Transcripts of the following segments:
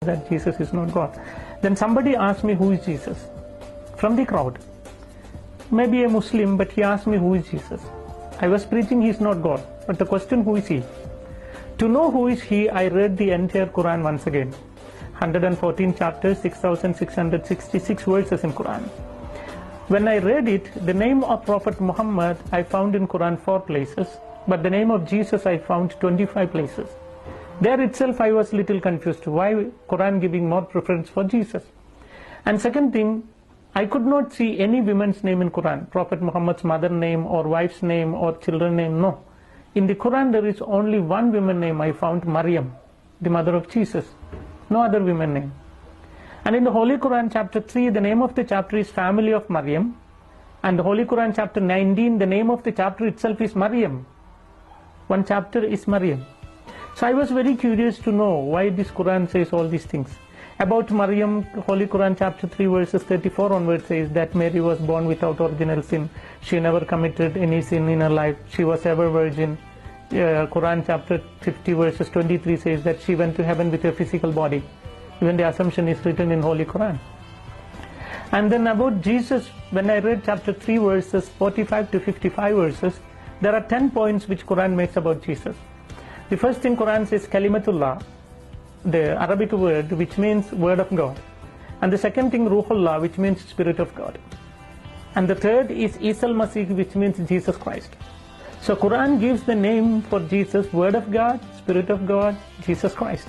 that Jesus is not God. Then somebody asked me, who is Jesus? From the crowd. Maybe a Muslim, but he asked me, who is Jesus? I was preaching he is not God. But the question, who is he? To know who is he, I read the entire Quran once again. 114 chapters, 6,666 verses in Quran. When I read it, the name of Prophet Muhammad I found in Quran 4 places, but the name of Jesus I found 25 places. There itself I was little confused. Why Quran giving more preference for Jesus? And second thing, I could not see any woman's name in Quran. Prophet Muhammad's mother name or wife's name or children name, no. In the Quran there is only one woman name I found, Maryam, the mother of Jesus. No other woman name. And in the Holy Quran chapter 3, the name of the chapter is Family of Maryam. And the Holy Quran chapter 19, the name of the chapter itself is Maryam. One chapter is Maryam. So I was very curious to know why this Quran says all these things. About Maryam, Holy Quran chapter 3 verses 34 onwards says that Mary was born without original sin. She never committed any sin in her life. She was ever virgin. Quran chapter 50 verses 23 says that she went to heaven with a physical body. Even the assumption is written in Holy Quran. And then about Jesus, when I read chapter 3 verses 45 to 55 verses, there are 10 points which Quran makes about Jesus. The first thing Quran says Kalimatullah, the Arabic word which means word of God. And the second thing Ruhullah, which means Spirit of God. And the third is Isa al-Masih, which means Jesus Christ. So Quran gives the name for Jesus, Word of God, Spirit of God, Jesus Christ.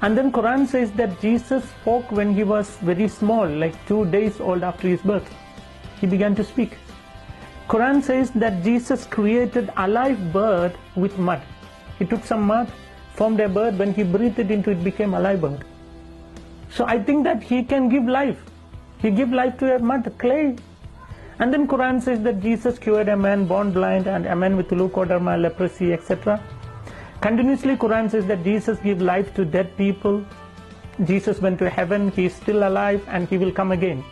And then Quran says that Jesus spoke when he was very small, like 2 days old after his birth. He began to speak. Quran says that Jesus created a live bird with mud. He took some mud, formed a bird, when he breathed it into it became a live bird. So I think that he can give life. He gave life to a mud, clay. And then Quran says that Jesus cured a man born blind and a man with leukoderma, leprosy, etc. Continuously Quran says that Jesus gave life to dead people. Jesus went to heaven, he is still alive and he will come again.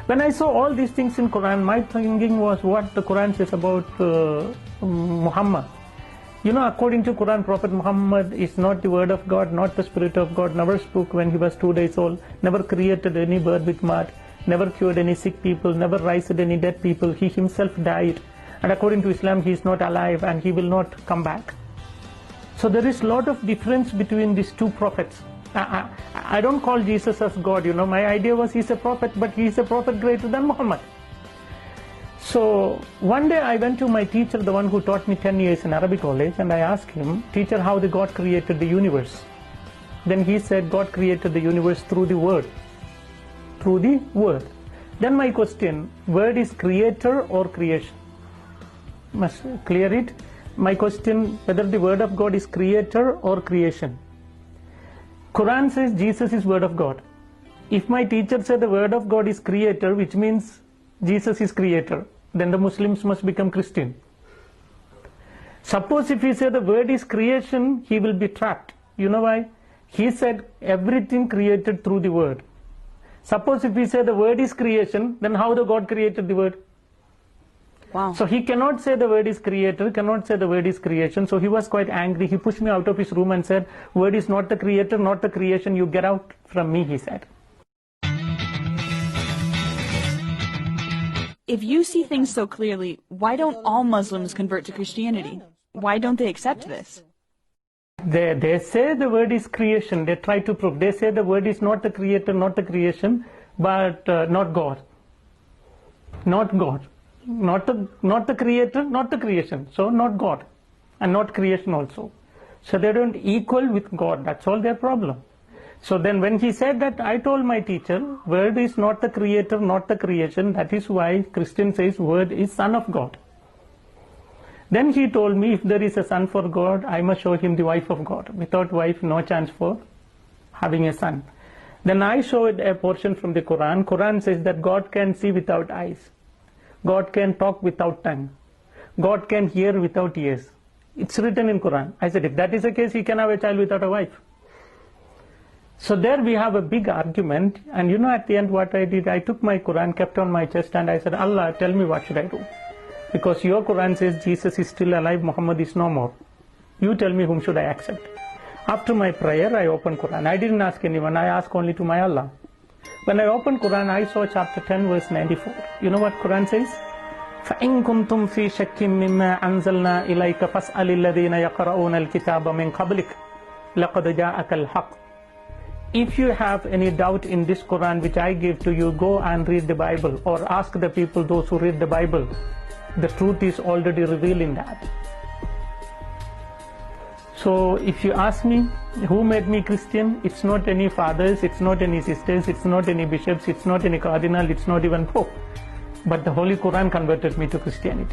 When I saw all these things in Quran, my thinking was what the Quran says about Muhammad. You know, according to Quran, Prophet Muhammad is not the word of God, not the Spirit of God, never spoke when he was 2 days old, never created any bird with mud, never cured any sick people, never raised any dead people. He himself died. And according to Islam, he is not alive and he will not come back. So there is a lot of difference between these two prophets. I don't call Jesus as God, you know. My idea was he's a prophet, but he's a prophet greater than Muhammad. So one day I went to my teacher, the one who taught me 10 years in Arabic college, and I asked him, teacher, how the God created the universe? Then he said, God created the universe through the word. Through the word. Then my question, word is creator or creation? Must clear it. My question, whether the word of God is creator or creation. Quran says Jesus is word of God. If my teacher said the word of God is creator, which means Jesus is creator, then the Muslims must become Christian. Suppose if he said the word is creation, he will be trapped. You know why? He said everything created through the word. Suppose if he said the word is creation, then how the God created the word? Wow. So he cannot say the word is creator, cannot say the word is creation. So he was quite angry. He pushed me out of his room and said, word is not the creator, not the creation. You get out from me, he said. If you see things so clearly, why don't all Muslims convert to Christianity? Why don't they accept this? They say the word is creation. They try to prove. They say the word is not the creator, not the creation, but not God. Not God. Not the creator, not the creation. So not God. And not creation also. So they don't equal with God. That's all their problem. So then when he said that, I told my teacher, word is not the creator, not the creation. That is why Christian says word is son of God. Then he told me, if there is a son for God, I must show him the wife of God. Without wife, no chance for having a son. Then I showed a portion from the Quran. Quran says that God can see without eyes. God can talk without tongue. God can hear without ears. It's written in Quran. I said, if that is the case, he can have a child without a wife. So there we have a big argument. And you know, at the end what I did, I took my Quran, kept on my chest, and I said, Allah, tell me what should I do? Because your Quran says Jesus is still alive, Muhammad is no more. You tell me whom should I accept. After my prayer, I opened Quran. I didn't ask anyone. I asked only to my Allah. When I opened Quran, I saw chapter 10, verse 94. You know what Quran says? فَإِن كُنْتُمْ فِي شَكٍّ مِّمَّا أَنزَلْنَا إِلَيْكَ فَاسْأَلِ الَّذِينَ يَقْرَؤُونَ الْكِتَابَ مِنْ قَبْلِكَ لَقَدْ جَاءَكَ الْحَقُّ. If you have any doubt in this Quran which I gave to you, go and read the Bible, or ask the people, those who read the Bible. The truth is already revealed in that. So if you ask me, who made me Christian? It's not any fathers, it's not any sisters, it's not any bishops, it's not any cardinal, it's not even Pope. But the Holy Quran converted me to Christianity.